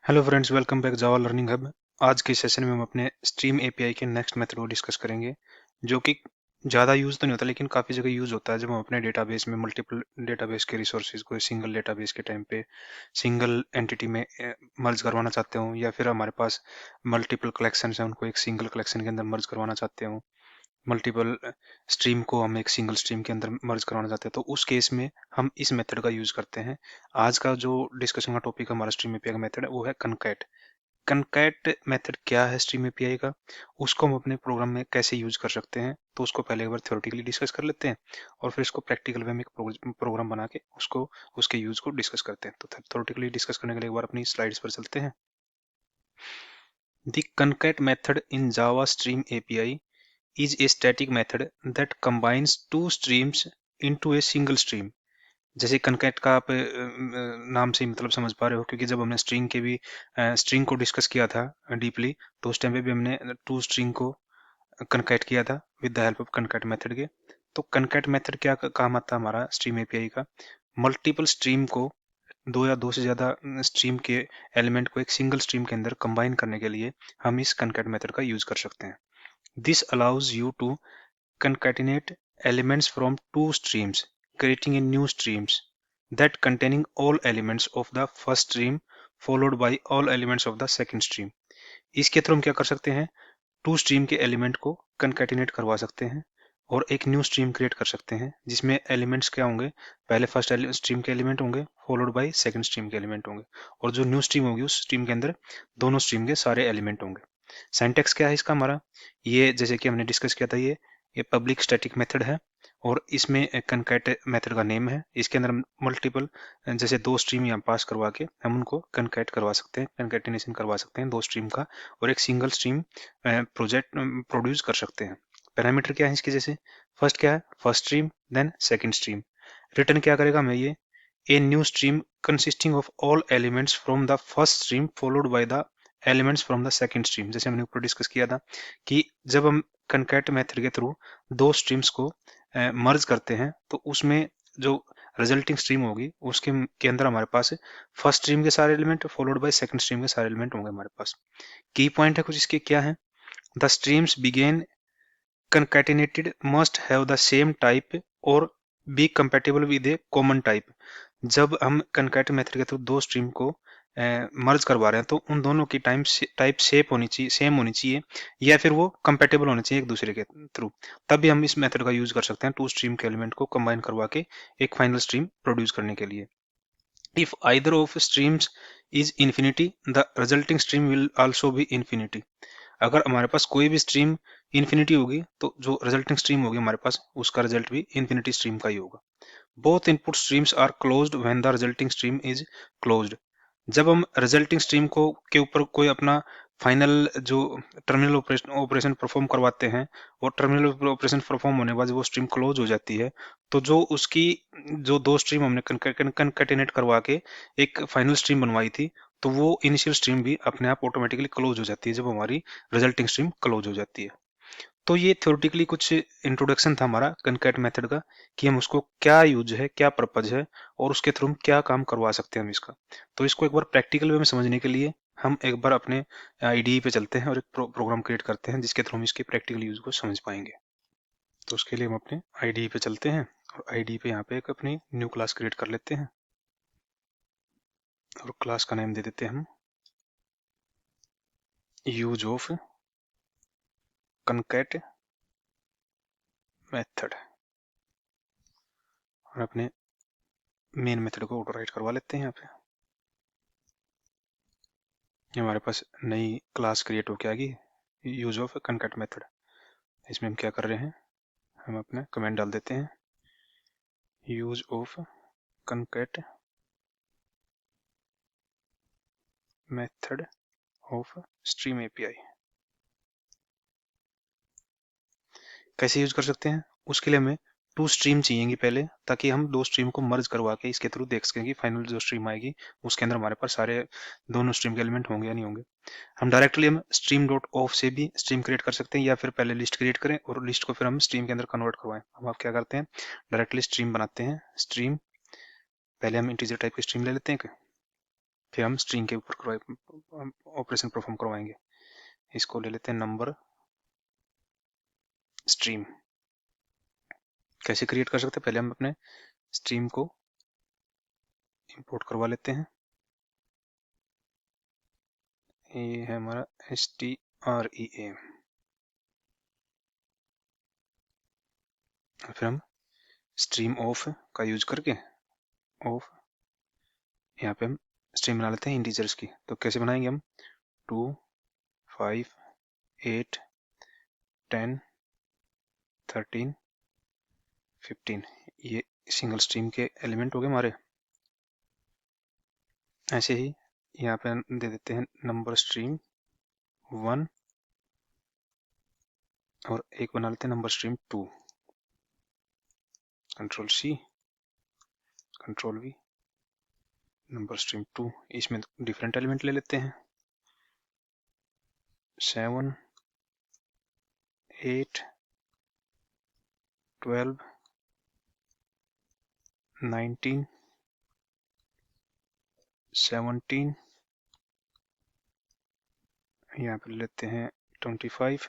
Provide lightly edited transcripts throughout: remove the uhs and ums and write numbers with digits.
Hello friends, welcome back जावा learning hub. आज के session में हम अपने स्ट्रीम एपीआई के नेक्स्ट मेथड को डिस्कस करेंगे, जो कि ज़्यादा यूज़ तो नहीं होता लेकिन काफ़ी जगह यूज़ होता है जब हम अपने डेटाबेस में मल्टीपल डेटाबेस के रिसोर्सेज को सिंगल डेटाबेस के टाइम पे सिंगल एंटिटी में मर्ज करवाना चाहते हो, या फिर हमारे पास मल्टीपल कलेक्शन है उनको एक सिंगल कलेक्शन के अंदर मर्ज करवाना चाहते हो, मल्टीपल स्ट्रीम को हम एक सिंगल स्ट्रीम के अंदर मर्ज करवाना चाहते हैं, तो उस केस में हम इस मेथड का यूज़ करते हैं। आज का जो डिस्कशन का टॉपिक हमारा स्ट्रीम एपीआई का मेथड है वो है कनकैट। कनकैट मेथड क्या है स्ट्रीम एपीआई का, उसको हम अपने प्रोग्राम में कैसे यूज कर सकते हैं, तो उसको पहले एक बार थ्योरेटिकली डिस्कस कर लेते हैं और फिर इसको प्रैक्टिकल वे में एक प्रोग्राम बना के उसको उसके यूज को डिस्कस करते हैं। तो थ्योरेटिकली डिस्कस करने के लिए एक बार अपनी स्लाइड्स पर चलते हैं। The concat method in Java stream API is a static method that combines two streams into a single stream। जैसे कनकैट का आप नाम से ही मतलब समझ पा रहे हो, क्योंकि जब हमने स्ट्रिंग के भी स्ट्रिंग को डिस्कस किया था डीपली, तो उस टाइम पे भी हमने टू स्ट्रिंग को कनकैट किया था with the help of concat method के। तो कनकैट मेथड क्या काम आता है हमारा स्ट्रीम एपीआई का, मल्टीपल स्ट्रीम को, दो या दो से ज्यादा स्ट्रीम के एलिमेंट को एक सिंगल स्ट्रीम के अंदर कंबाइन करने के लिए हम इस कनकैट मेथड का यूज कर सकते हैं। This allows you to concatenate elements from two streams, creating a new streams that containing all elements of the first stream followed by all elements of the second stream। इसके through हम क्या कर सकते हैं, to stream के element को concatenate करवा सकते हैं और एक न्यू स्ट्रीम क्रिएट कर सकते हैं, जिसमें एलिमेंट्स क्या होंगे, पहले फर्स्ट स्ट्रीम के एलिमेंट होंगे फॉलोड बाय सेकंड स्ट्रीम के एलिमेंट होंगे, और जो न्यू स्ट्रीम होगी उस स्ट्रीम के अंदर दोनों स्ट्रीम के सारे एलिमेंट होंगे। सिंटैक्स क्या है इसका हमारा, ये जैसे कि हमने डिस्कस किया था, ये पब्लिक स्टैटिक मेथड है और इसमें कनकैट मेथड का नेम है। इसके अंदर मल्टीपल जैसे दो स्ट्रीम यहाँ पास करवा के हम उनको कनकैट करवा सकते हैं, कनकैटिनेशन करवा सकते हैं दो स्ट्रीम का, और एक सिंगल स्ट्रीम प्रोजेक्ट प्रोड्यूस कर सकते हैं। पैरामीटर क्या है इसके, जैसे फर्स्ट क्या है, first stream, then second stream. Return क्या करेगा हमें, ये a new stream consisting of all elements from the first stream followed by the elements from the second stream. जैसे हमने ऊपर डिस्कस किया था कि जब हम कनकैट मेथड के थ्रू दो स्ट्रीम्स को मर्ज करते हैं, तो उसमें जो रिजल्टिंग स्ट्रीम होगी उसके के अंदर हमारे पास फर्स्ट स्ट्रीम के सारे element followed by second stream के सारे एलिमेंट होंगे हमारे पास। की पॉइंट है कुछ इसके क्या है, द स्ट्रीम्स बिगेन concatenated must have the same type और be compatible with a common type। जब हम कनकैट मेथड के थ्रू दो स्ट्रीम को मर्ज करवा रहे हैं तो उन दोनों की टाइप शेप होनी चाहिए, सेम होनी चाहिए, या फिर वो कंपेटेबल होने चाहिए एक दूसरे के थ्रू, तभी हम इस मेथड का यूज कर सकते हैं टू स्ट्रीम के एलिमेंट को कंबाइन करवा के एक फाइनल स्ट्रीम प्रोड्यूस करने के लिए। If either of streams is infinity the resulting stream will also be infinity. अगर हमारे पास कोई भी स्ट्रीम इन्फिनिटी होगी तो जो रिजल्टिंग स्ट्रीम होगी हमारे पास उसका रिजल्ट भी इन्फिनिटी स्ट्रीम का ही होगा। Both input streams are closed when the resulting stream is closed. जब हम रिजल्टिंग स्ट्रीम को के ऊपर कोई अपना फाइनल जो टर्मिनल ऑपरेशन परफॉर्म करवाते हैं, और टर्मिनल ऑपरेशन परफॉर्म होने के बाद वो स्ट्रीम क्लोज हो जाती है, तो जो उसकी जो दो स्ट्रीम हमने कंकैटिनेट करवा के एक फाइनल स्ट्रीम बनवाई थी, तो वो इनिशियल स्ट्रीम भी अपने आप ऑटोमेटिकली क्लोज हो जाती है जब हमारी रिजल्टिंग स्ट्रीम क्लोज हो जाती है। तो ये थ्योरेटिकली कुछ इंट्रोडक्शन था हमारा कनकैट मेथड का, कि हम उसको क्या यूज है, क्या पर्पज है, और उसके थ्रू हम क्या काम करवा सकते हैं हम इसका। तो इसको एक बार प्रैक्टिकल वे में समझने के लिए हम एक बार अपने आईडीई पे चलते हैं और एक प्रोग्राम क्रिएट करते हैं जिसके थ्रू हम इसके प्रैक्टिकल यूज को समझ पाएंगे। तो उसके लिए हम अपने आईडीई पे चलते हैं और आईडीई पे यहाँ पे एक अपनी न्यू क्लास क्रिएट कर लेते हैं और क्लास का नेम दे देते हैं हम यूज ऑफ कनकैट मेथड, और अपने मेन मेथड को ऑटो राइट करवा लेते हैं यहाँ पे। हमारे पास नई क्लास क्रिएट होके आ गई यूज ऑफ कनकैट मेथड। इसमें हम क्या कर रहे हैं, हम अपना कमेंट डाल देते हैं use of concat method of stream API. कैसे यूज कर सकते हैं, उसके लिए हमें टू स्ट्रीम चाहिएगी पहले, ताकि हम दो स्ट्रीम को मर्ज करवा के इसके थ्रू देख सकें कि फाइनल जो स्ट्रीम आएगी उसके अंदर हमारे पास सारे दोनों स्ट्रीम के एलिमेंट होंगे या नहीं होंगे। हम स्ट्रीम डॉट ऑफ से भी स्ट्रीम क्रिएट कर सकते हैं, या फिर पहले लिस्ट क्रिएट करें और लिस्ट को फिर हम स्ट्रीम के अंदर कन्वर्ट करवाएं। अब आप क्या करते हैं, डायरेक्टली स्ट्रीम बनाते हैं। स्ट्रीम, पहले हम इंटीजर टाइप की स्ट्रीम ले लेते हैं, फिर हम स्ट्रिंग के ऊपर ऑपरेशन परफॉर्म करवाएंगे। इसको ले लेते हैं नंबर स्ट्रीम। कैसे क्रिएट कर सकते हैं, पहले हम अपने स्ट्रीम को इंपोर्ट करवा लेते हैं। ये है हमारा STREAM। फिर हम स्ट्रीम ऑफ का यूज करके ऑफ यहाँ पे हम स्ट्रीम बना लेते हैं इंटीजर्स की। तो कैसे बनाएंगे हम 2 5 8 10 13 15 ये सिंगल स्ट्रीम के एलिमेंट हो गए हमारे। ऐसे ही यहाँ पे हम दे देते हैं नंबर स्ट्रीम 1 और एक बना लेते हैं number stream 2। Control C control V number stream 2। इसमें डिफरेंट एलिमेंट ले लेते हैं 7 8 12 19 17 यहाँ पे ले लेते हैं 25।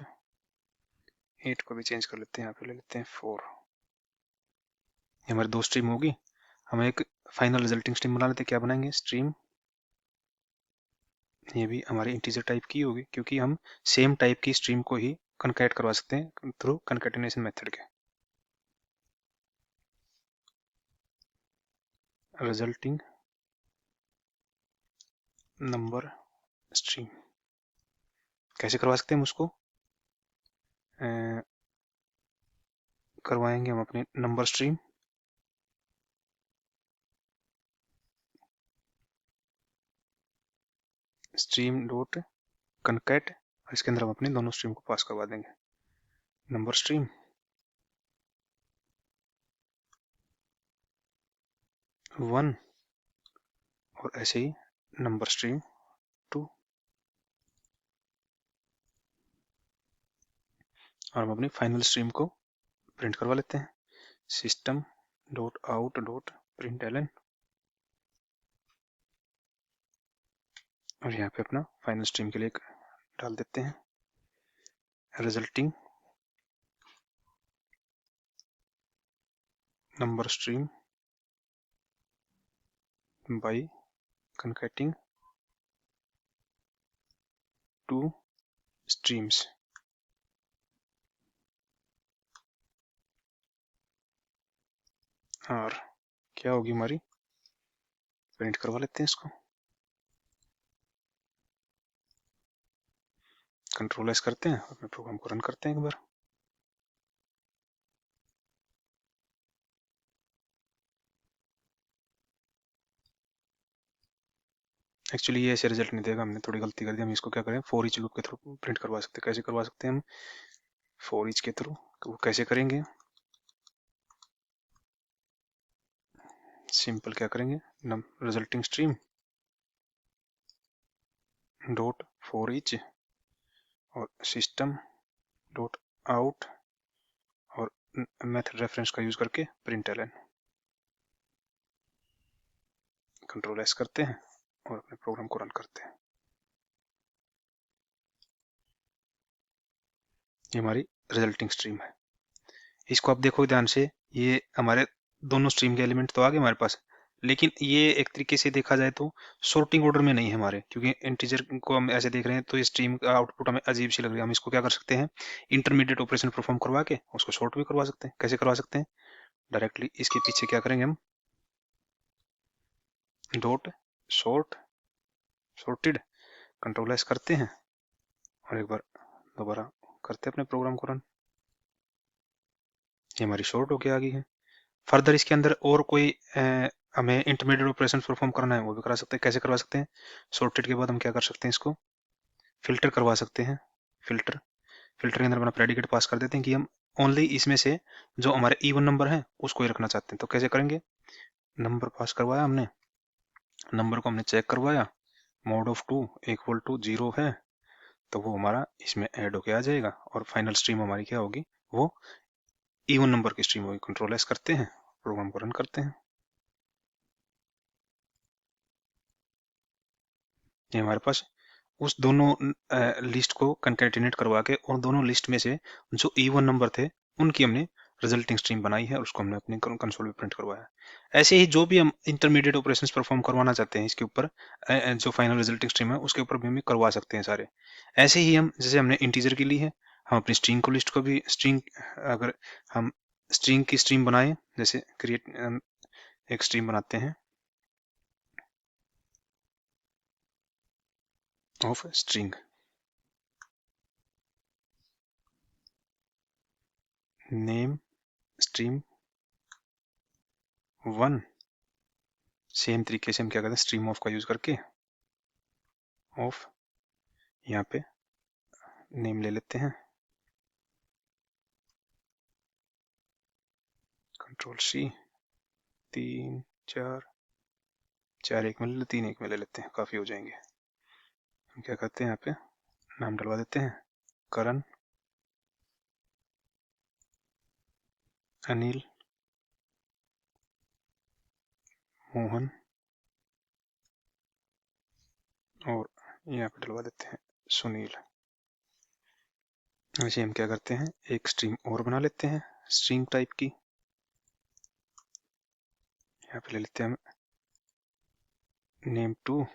8 को भी चेंज कर लेते हैं, यहाँ पे ले लेते हैं 4। ये हमारी 2 स्ट्रीम होगी। हम एक फाइनल रिजल्टिंग स्ट्रीम बना लेते हैं। क्या बनाएंगे, स्ट्रीम, ये भी हमारी इंटीजर टाइप की होगी क्योंकि हम सेम टाइप की स्ट्रीम को ही कनकैट करवा सकते हैं थ्रू कनकैटिनेशन मेथड के। रिजल्टिंग नंबर स्ट्रीम कैसे करवा सकते हैं हम उसको, करवाएंगे हम अपने नंबर स्ट्रीम स्ट्रीम डॉट कनकैट और इसके अंदर हम अपने दोनों स्ट्रीम को पास करवा देंगे। नंबर स्ट्रीम 1 और ऐसे ही नंबर स्ट्रीम 2 और हम अपनी फाइनल स्ट्रीम को प्रिंट करवा लेते हैं system dot out dot println और यहाँ पे अपना फाइनल स्ट्रीम के लिए डाल देते हैं resulting number stream by concatenating 2 streams. और क्या होगी हमारी, प्रिंट करवा लेते हैं इसको, कंट्रोल एस करते हैं, अपने प्रोग्राम को रन करते हैं एक बार। एक्चुअली ये ऐसे रिजल्ट नहीं देगा, हमने थोड़ी गलती कर दी। हम इसको क्या करें, फॉर ईच लूप के थ्रू प्रिंट करवा सकते हैं। कैसे करवा सकते हैं हम, फॉर ईच के थ्रू, वो कैसे करेंगे, सिंपल क्या करेंगे, resulting stream dot for each और सिस्टम डॉट आउट और मेथड रेफरेंस का यूज करके प्रिंटलन। कंट्रोल एस करते हैं और अपने प्रोग्राम को रन करते हैं। ये हमारी रिजल्टिंग स्ट्रीम है। इसको आप देखो ध्यान से, ये हमारे दोनों स्ट्रीम के एलिमेंट तो आ गए हमारे पास, लेकिन ये एक तरीके से देखा जाए तो सॉर्टिंग ऑर्डर में नहीं है हमारे, क्योंकि इंटीजर को हम ऐसे देख रहे हैं तो ये स्ट्रीम का आउटपुट हमें अजीब सी लग रही है। हम इसको क्या कर सकते हैं, इंटरमीडिएट ऑपरेशन परफॉर्म करवा के उसको सॉर्ट भी करवा सकते हैं। कैसे करवा सकते हैं, डायरेक्टली इसके पीछे क्या करेंगे हम, dot sort sorted, control S करते हैं और एक बार दोबारा करते हैं अपने प्रोग्राम को रन। ये हमारी सॉर्ट होके आ गई है। फर्दर इसके अंदर और कोई हमें इंटरमीडिएट ऑपरेशन परफॉर्म करना है वो भी करा सकते हैं। कैसे करवा सकते हैं, सॉर्टेड के बाद हम क्या कर सकते हैं, इसको फिल्टर करवा सकते हैं। फिल्टर के अंदर अपना प्रेडिकेट पास कर देते हैं कि हम ओनली इसमें से जो हमारे इवन नंबर है उसको ही रखना चाहते हैं। तो कैसे करेंगे, नंबर पास करवाया हमने, नंबर को हमने चेक करवाया, मोड ऑफ 2 इक्वल टू 0 है तो वो हमारा इसमें ऐड होके आ जाएगा और फाइनल स्ट्रीम हमारी क्या होगी, वो इवन नंबर की स्ट्रीम होगी। कंट्रोल एस करते हैं, प्रोग्राम को रन करते हैं। ये हमारे पास उस दोनों लिस्ट को कंकैटिनेट करवा के और दोनों लिस्ट में से जो इवन नंबर थे उनकी हमने रिजल्टिंग स्ट्रीम बनाई है और उसको हमने अपने कंसोल में प्रिंट करवाया है। ऐसे ही जो भी हम इंटरमीडिएट ऑपरेशंस परफॉर्म करवाना चाहते हैं इसके ऊपर जो फाइनल रिजल्टिंग स्ट्रीम है उसके ऊपर भी हम करवा सकते हैं सारे। ऐसे ही हम जैसे हमने इंटीजर के लिए है हम अपनी स्ट्रिंग को लिस्ट को भी स्ट्रिंग अगर हम स्ट्रिंग की स्ट्रीम बनाए जैसे क्रिएट एक स्ट्रीम बनाते हैं of string name stream 1 same तरीके से हम क्या करते हैं स्ट्रीम ऑफ का यूज करके ऑफ यहाँ पे नेम ले लेते हैं कंट्रोल सी 3 4 एक में ले लेते 3 एक में ले लेते हैं काफी हो जाएंगे। हम क्या करते हैं यहाँ पे नाम डलवा देते हैं करण अनिल मोहन और यहाँ पे डलवा देते हैं सुनील। वैसे हम क्या करते हैं एक स्ट्रीम और बना लेते हैं स्ट्रिंग टाइप की। यहाँ पे ले लेते हैं हम नेम 2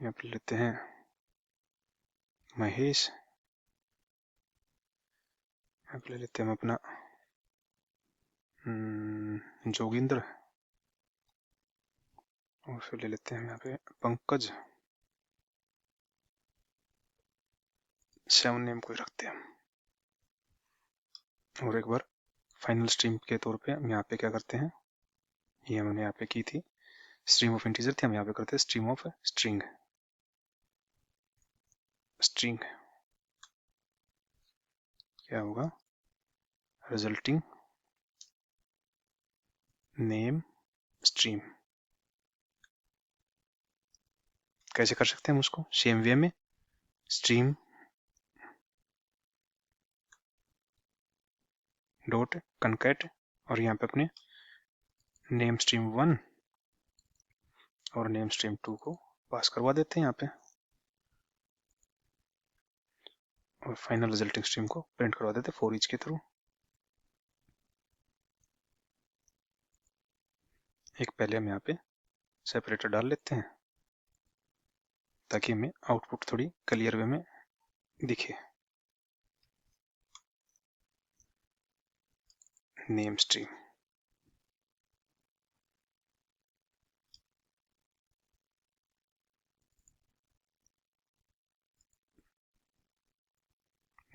यहाँ पे लेते हैं महेश यहाँ पे ले लेते हैं हम अपना जोगिंद्र और फिर ले लेते हैं यहाँ पे पंकज 7 नेम को ही रखते हैं और एक बार फाइनल स्ट्रीम के तौर पे हम यहाँ पे क्या करते हैं ये हमने यहाँ पे की थी स्ट्रीम ऑफ इंटीजर थी हम यहाँ पे करते हैं स्ट्रीम ऑफ स्ट्रिंग स्ट्रिंग क्या होगा रिजल्टिंग नेम स्ट्रीम। कैसे कर सकते हैं हम उसको सेम वे में स्ट्रीम डॉट कनकैट और यहाँ पे अपने नेम स्ट्रीम 1 और नेम स्ट्रीम 2 को पास करवा देते हैं यहाँ पे और फाइनल रिजल्टिंग स्ट्रीम को प्रिंट करवा देते हैं फॉर ईच के थ्रू। एक पहले हम यहाँ पे सेपरेटर डाल लेते हैं ताकि हमें आउटपुट थोड़ी क्लियर वे में दिखे। Name stream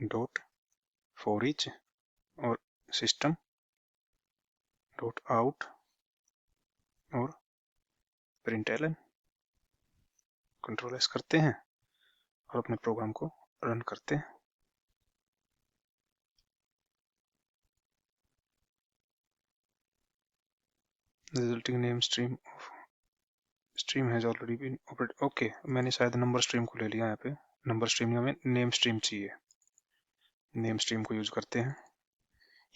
dot for each और सिस्टम डॉट आउट और प्रिंटलन कंट्रोल एस करते हैं और अपने प्रोग्राम को रन करते हैं। Resulting name stream stream has already been operated. Okay मैंने शायद नंबर स्ट्रीम को ले लिया यहाँ पे नंबर स्ट्रीम हमें नेम स्ट्रीम चाहिए नेम स्ट्रीम को यूज करते हैं।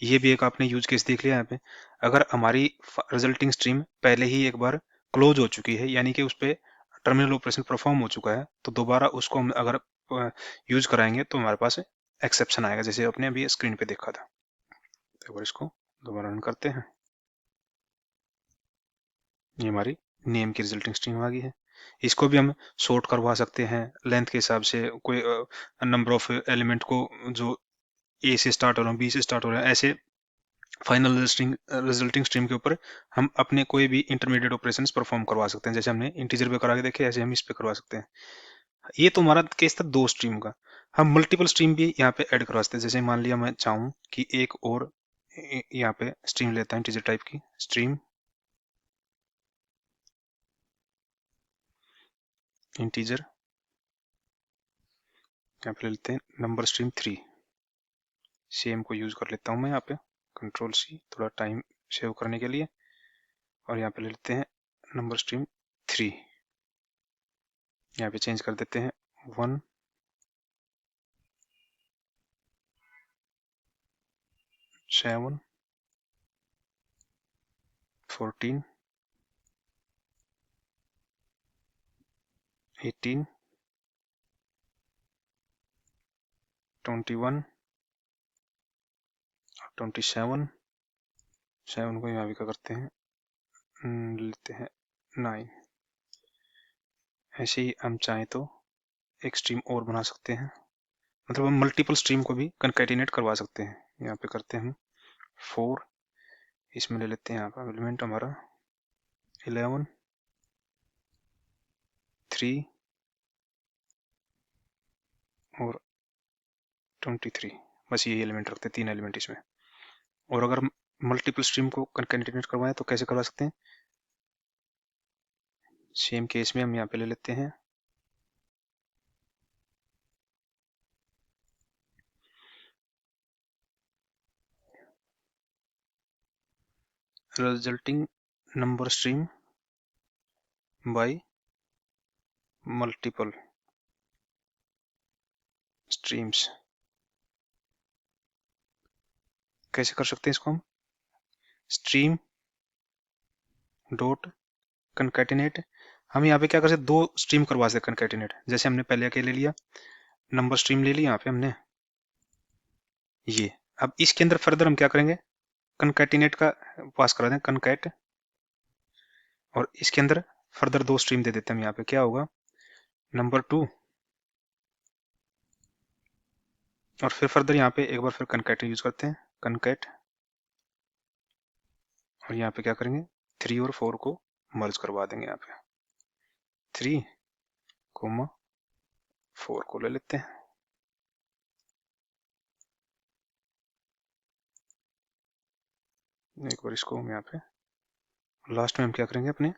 ये भी एक आपने यूज केस देख लिया यहाँ पे अगर हमारी रिजल्टिंग स्ट्रीम पहले ही एक बार क्लोज हो चुकी है यानी कि उस पर टर्मिनल ऑपरेशन परफॉर्म हो चुका है तो दोबारा उसको हम अगर यूज कराएंगे तो हमारे पास एक्सेप्शन आएगा जैसे अपने अभी स्क्रीन पे देखा था। तो एक बार इसको दोबारा रन करते हैं ये हमारी नेम की रिजल्टिंग स्ट्रीम आ गई है। इसको भी हम सॉर्ट करवा सकते हैं लेंथ के हिसाब से कोई नंबर ऑफ एलिमेंट को जो ए से स्टार्ट हो रहा है बी से स्टार्ट हो रहा है ऐसे फाइनल रिजल्टिंग स्ट्रीम के ऊपर हम अपने कोई भी इंटरमीडिएट ऑपरेशंस परफॉर्म करवा सकते हैं जैसे हमने इंटीजर पे करा के देखे ऐसे हम इस पे करवा सकते हैं। ये तो हमारा केस था 2 स्ट्रीम का। हम मल्टीपल स्ट्रीम भी यहाँ पे ऐड करवा सकते हैं जैसे मान लिया मैं चाहूँ कि एक और यहाँ पे स्ट्रीम लेता है इंटीजर टाइप की स्ट्रीम इंटीजर यहाँ पे ले लेते हैं नंबर स्ट्रीम 3 सेम को यूज कर लेता हूँ मैं यहाँ पे कंट्रोल सी थोड़ा टाइम सेव करने के लिए और यहाँ पे ले लेते हैं नंबर स्ट्रीम 3 यहाँ पे चेंज कर देते हैं 1 7 14 18, 21, 27, 7 को यहाँ भी क्या करते हैं, लेते हैं 9। ऐसे ही हम चाहें तो एक स्ट्रीम और बना सकते हैं, मतलब हम मल्टीपल स्ट्रीम को भी कंकैटिनेट करवा सकते हैं। यहाँ पे करते हैं 4, इसमें ले लेते हैं यहाँ पर एलिमेंट हमारा 11, 3 और 23। बस ये एलिमेंट रखते हैं, 3 एलिमेंट इसमें। और अगर मल्टीपल स्ट्रीम को कंकैटिनेट करवाएं तो कैसे करवा सकते हैं, सेम केस में हम यहाँ पे ले लेते हैं resulting number stream bye multiple streams. कैसे कर सकते हैं इसको हम, स्ट्रीम डॉट कंकैटिनेट, हम यहाँ पे क्या कर सकते, 2 स्ट्रीम करवा सकते कंकैटिनेट। जैसे हमने पहले क्या ले लिया, नंबर स्ट्रीम ले ली यहाँ पे हमने ये। अब इसके अंदर फर्दर हम क्या करेंगे, कंकैटिनेट का पास करा दें कंकैट, और इसके अंदर फर्दर 2 स्ट्रीम दे देते हैं हम। यहाँ पे क्या होगा, नंबर 2, और फिर फर्दर यहाँ पे एक बार फिर कंकैट यूज करते हैं, कंकैट, और यहाँ पे क्या करेंगे 3 और 4 को मर्ज करवा देंगे। यहाँ पे 3, 4 को ले लेते हैं। एक बार इसको हम यहाँ पे लास्ट में हम क्या करेंगे, अपने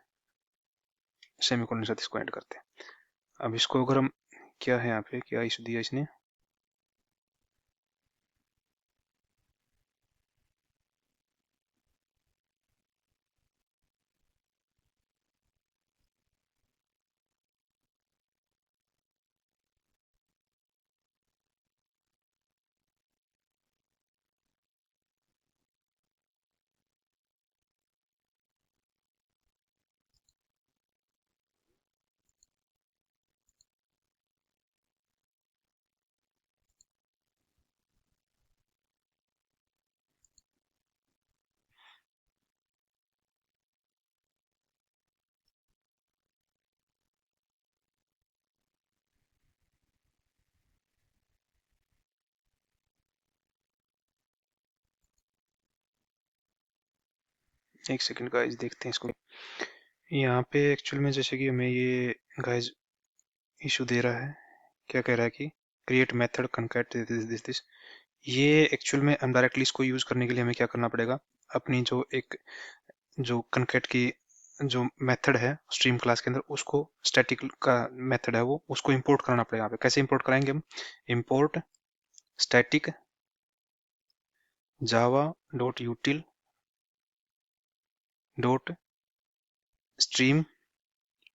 सेमीकोलन के साथ इसको ऐड करते हैं। अब इसको अगर हम, क्या है यहाँ पे, क्या इशू दिया इसने, एक सेकंड गाइस देखते हैं इसको। यहाँ पे एक्चुअल में जैसे कि हमें ये गाइस इशू दे रहा है, क्या कह रहा है कि क्रिएट मेथड कंकैट दिस, ये एक्चुअल में हम डायरेक्टली इसको यूज करने के लिए हमें क्या करना पड़ेगा, अपनी जो एक जो कंकैट की जो मेथड है स्ट्रीम क्लास के अंदर, उसको स्टैटिक का मेथड है वो, उसको इंपोर्ट कराना पड़ेगा। यहाँ पे कैसे इंपोर्ट कराएंगे हम, import static java dot util dot stream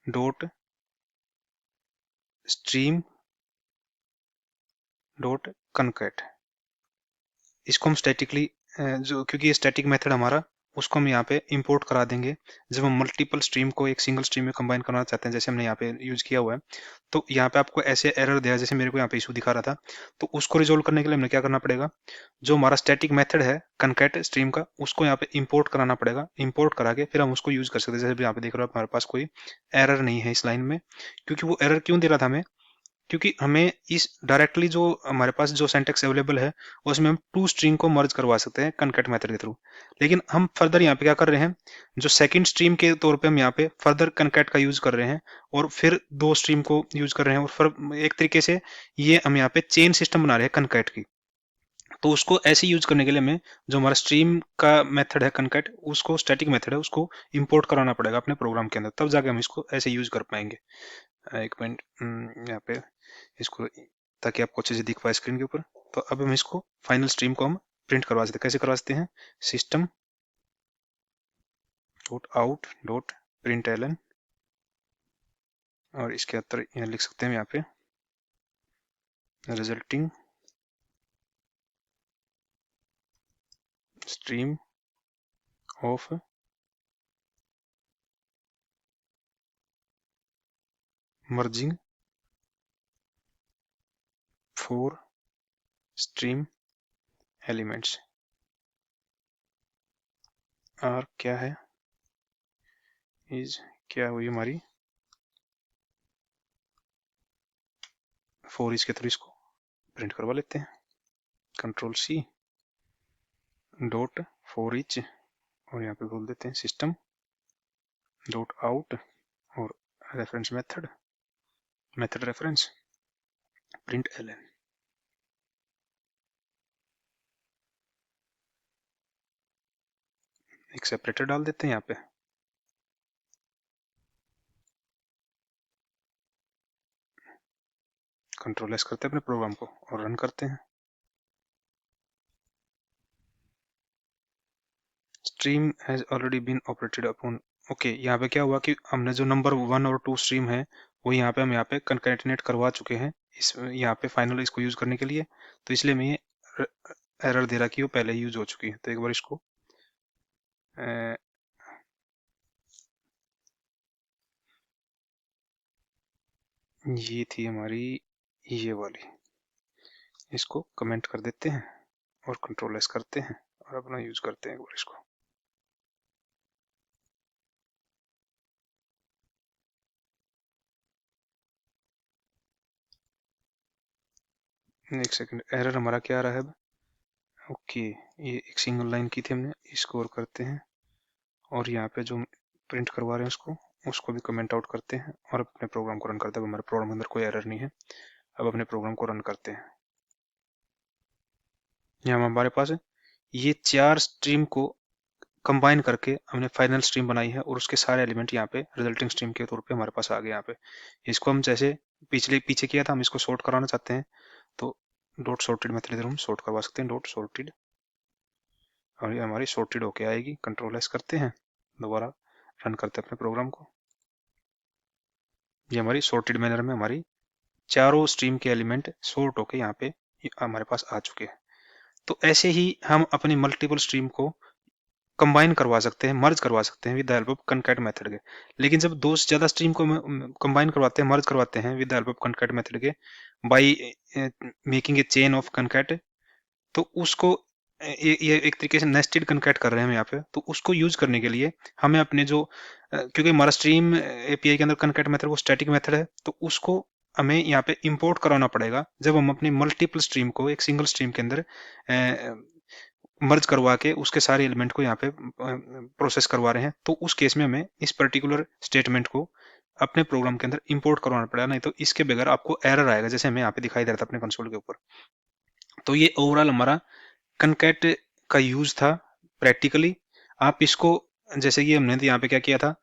dot stream dot concat. इसको हम स्टैटिकली जो, क्योंकि ये स्टैटिक मेथड हमारा, उसको हम यहाँ पे इंपोर्ट करा देंगे जब हम मल्टीपल स्ट्रीम को एक सिंगल स्ट्रीम में कंबाइन करना चाहते हैं, जैसे हमने यहाँ पे यूज किया हुआ है। तो यहाँ पे आपको ऐसे एरर दिया, जैसे मेरे को यहाँ पे इशू दिखा रहा था, तो उसको रिजोल्व करने के लिए हमें क्या करना पड़ेगा, जो हमारा स्टैटिक मेथड है कंकैट स्ट्रीम का, उसको यहाँ पे इंपोर्ट कराना पड़ेगा। इंपोर्ट करा के फिर हम उसको यूज कर सकते हैं। जैसे यहाँ पे देख रहे हो हमारे पास कोई एरर नहीं है इस लाइन में, क्योंकि वो एरर क्यों दे रहा था हमें, क्योंकि हमें इस डायरेक्टली जो हमारे पास जो सिंटैक्स अवेलेबल है उसमें हम 2 स्ट्रीम को मर्ज करवा सकते हैं कनकैट मेथड के थ्रू। लेकिन हम फर्दर यहाँ पे क्या कर रहे हैं, जो सेकंड स्ट्रीम के तौर पे हम यहाँ पे फर्दर कनकैट का यूज कर रहे हैं, और फिर 2 स्ट्रीम को यूज कर रहे हैं, और फिर एक तरीके से ये हम यहाँ पे चेन सिस्टम बना रहे हैं कनकैट की। तो उसको ऐसे यूज करने के लिए हमें जो हमारा स्ट्रीम का मेथड है कनकैट, उसको स्टैटिक मेथड है, उसको इंपोर्ट कराना पड़ेगा अपने प्रोग्राम के अंदर, तब जाके हम इसको ऐसे यूज कर पाएंगे। एक मिनट, यहाँ पे इसको, ताकि आपको अच्छे से दिख पाए स्क्रीन के ऊपर। तो अब हम इसको फाइनल स्ट्रीम को हम प्रिंट करवा सकते हैं। कैसे करवा सकते हैं, system dot out dot println, और इसके अंदर यहाँ लिख सकते हैं यहाँ पे resulting stream of merging 4 stream elements are क्या है, इज क्या हुई हमारी 4 इज के थ्रू इसको प्रिंट करवा लेते हैं। कंट्रोल सी डॉट 4 इच और यहाँ पे बोल देते हैं सिस्टम डॉट आउट और reference method reference println. एक सेपरेटर डाल देते हैं यहाँ पे। कंट्रोल एस करते हैं अपने प्रोग्राम को और रन करते हैं। Stream has already been operated upon. Okay, यहाँ पे क्या हुआ कि हमने जो नंबर 1 और 2 स्ट्रीम है वो यहाँ पे हम यहाँ पे कंकैटिनेट करवा चुके हैं इस यहाँ पे फाइनल इसको यूज करने के लिए, तो इसलिए मैं ये एरर दे रहा कि वो पहले यूज हो चुकी है। तो एक बार इसको ये थी हमारी ये वाली, इसको कमेंट कर देते हैं और कंट्रोल एस करते हैं और अपना यूज करते हैं एक बार इसको। एक सेकंड, एरर हमारा क्या आ रहा है अब। ओके, ये एक सिंगल लाइन की थी हमने, इसको और करते हैं और यहाँ पे जो प्रिंट करवा रहे हैं उसको भी कमेंट आउट करते हैं और अपने प्रोग्राम को रन करते हैं। हमारे प्रोग्राम के अंदर कोई एरर नहीं है। अब अपने प्रोग्राम को रन करते हैं। यहाँ हमारे पास ये 4 स्ट्रीम को कंबाइन करके हमने फाइनल स्ट्रीम बनाई है और उसके सारे एलिमेंट यहाँ पे रिजल्टिंग स्ट्रीम के तौर पे हमारे पास आ गए। यहाँ पे इसको हम जैसे पीछे किया था, हम इसको सॉर्ट कराना चाहते हैं तो डॉट सॉर्टेड मेथड हम सॉर्ट करवा सकते हैं, डॉट सॉर्टेड, और ये हमारी सॉर्टेड होके आएगी। कंट्रोल एस करते हैं, दोबारा रन करते हैं अपने प्रोग्राम को। ये हमारी सॉर्टेड मैनर में हमारी चारों स्ट्रीम के एलिमेंट सॉर्ट होके यहाँ पे हमारे पास आ चुके हैं। तो ऐसे ही हम अपनी मल्टीपल स्ट्रीम को कंबाइन करवा सकते हैं, मर्ज करवा सकते हैं with the help of concat method के। लेकिन जब दो से ज्यादा स्ट्रीम को कंबाइन करवाते हैं, मर्ज करवाते हैं with the help of concat method के by making a chain of concat, तो उसको ये एक तरीके से नेस्टेड कनकैट कर रहे हैं हम यहाँ पे। तो उसको यूज करने के लिए हमें अपने जो क्योंकि हमारा स्ट्रीम एपीआई के अंदर कनकैट मेथड वो स्टैटिक मेथड है, तो उसको हमें यहाँ पे इंपोर्ट कराना पड़ेगा जब हम अपनी मल्टीपल स्ट्रीम को एक सिंगल स्ट्रीम के अंदर मर्ज करवा के उसके सारे एलिमेंट को यहाँ पे प्रोसेस करवा रहे हैं। तो उस केस में हमें इस पर्टिकुलर स्टेटमेंट को अपने प्रोग्राम के अंदर इंपोर्ट करवाना पड़ेगा, नहीं तो इसके बगैर आपको एरर आएगा, जैसे हमें यहाँ पे दिखाई दे रहा था अपने कंसोल के ऊपर। तो ये ओवरऑल हमारा कनकैट का यूज था प्रैक्टिकली। आप इसको जैसे कि हमने यहाँ पे क्या किया था,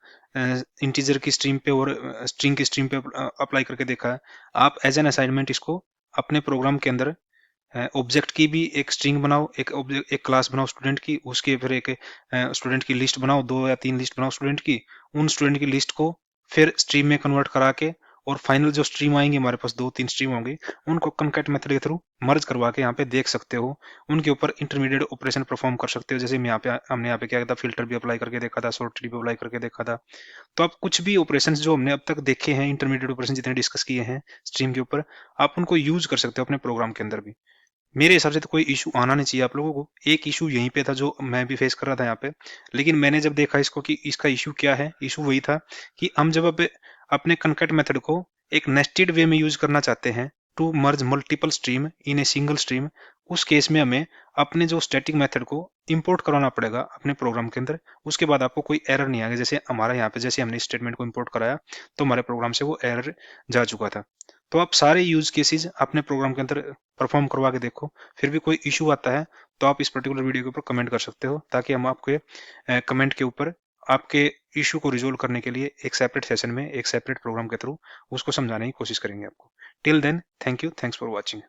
इंटीजर की स्ट्रीम पे और स्ट्रिंग की स्ट्रीम पे अप्लाई करके देखा है। आप एज एन असाइनमेंट इसको अपने प्रोग्राम के अंदर ऑब्जेक्ट की भी एक स्ट्रिंग बनाओ, एक क्लास बनाओ स्टूडेंट की, उसके फिर एक स्टूडेंट की लिस्ट बनाओ, 2 या 3 लिस्ट बनाओ स्टूडेंट की। उन स्टूडेंट की लिस्ट को फिर स्ट्रीम में कन्वर्ट करा के और फाइनल जो स्ट्रीम आएंगे हमारे पास 2-3 स्ट्रीम होंगे, उनको कनकैट मेथड के थ्रू मर्ज करवा के यहाँ पे देख सकते हो, उनके ऊपर इंटरमीडिएट ऑपरेशन परफॉर्म कर सकते हो। जैसे हमने यहाँ पे क्या किया था, फिल्टर भी अप्लाई करके देखा था, सॉर्टेड भी अप्लाई करके देखा था। तो आप कुछ भी ऑपरेशन जो हमने अब तक देखे हैं, इंटरमीडिएट ऑपरेशन जितने डिस्कस किए हैं स्ट्रीम के ऊपर, आप उनको यूज कर सकते हो अपने प्रोग्राम के अंदर भी। मेरे हिसाब से तो कोई इशू आना नहीं चाहिए आप लोगों को। एक इशू यहीं पे था जो मैं भी फेस कर रहा था यहाँ पे, लेकिन मैंने जब देखा इसको कि इसका इशू क्या है, इशू वही था कि हम जब अपने कनकैट मेथड को एक नेस्टेड वे में यूज करना चाहते हैं to merge multiple stream in a single stream, उस केस में हमें अपने जो स्टैटिक मेथड को इंपोर्ट करवाना पड़ेगा अपने प्रोग्राम के अंदर। उसके बाद आपको कोई एरर नहीं आएगा। जैसे हमारा यहाँ पे जैसे हमने स्टेटमेंट को इंपोर्ट कराया तो हमारे प्रोग्राम से वो एरर जा चुका था। तो आप सारे यूज केसेस अपने प्रोग्राम के अंदर परफॉर्म करवा के देखो, फिर भी कोई इशू आता है तो आप इस पर्टिकुलर वीडियो के ऊपर कमेंट कर सकते हो, ताकि हम आपके कमेंट के ऊपर आपके इशू को रिजोल्व करने के लिए एक सेपरेट सेशन में एक सेपरेट प्रोग्राम के थ्रू उसको समझाने की कोशिश करेंगे आपको। Till then, thank you, thanks for watching.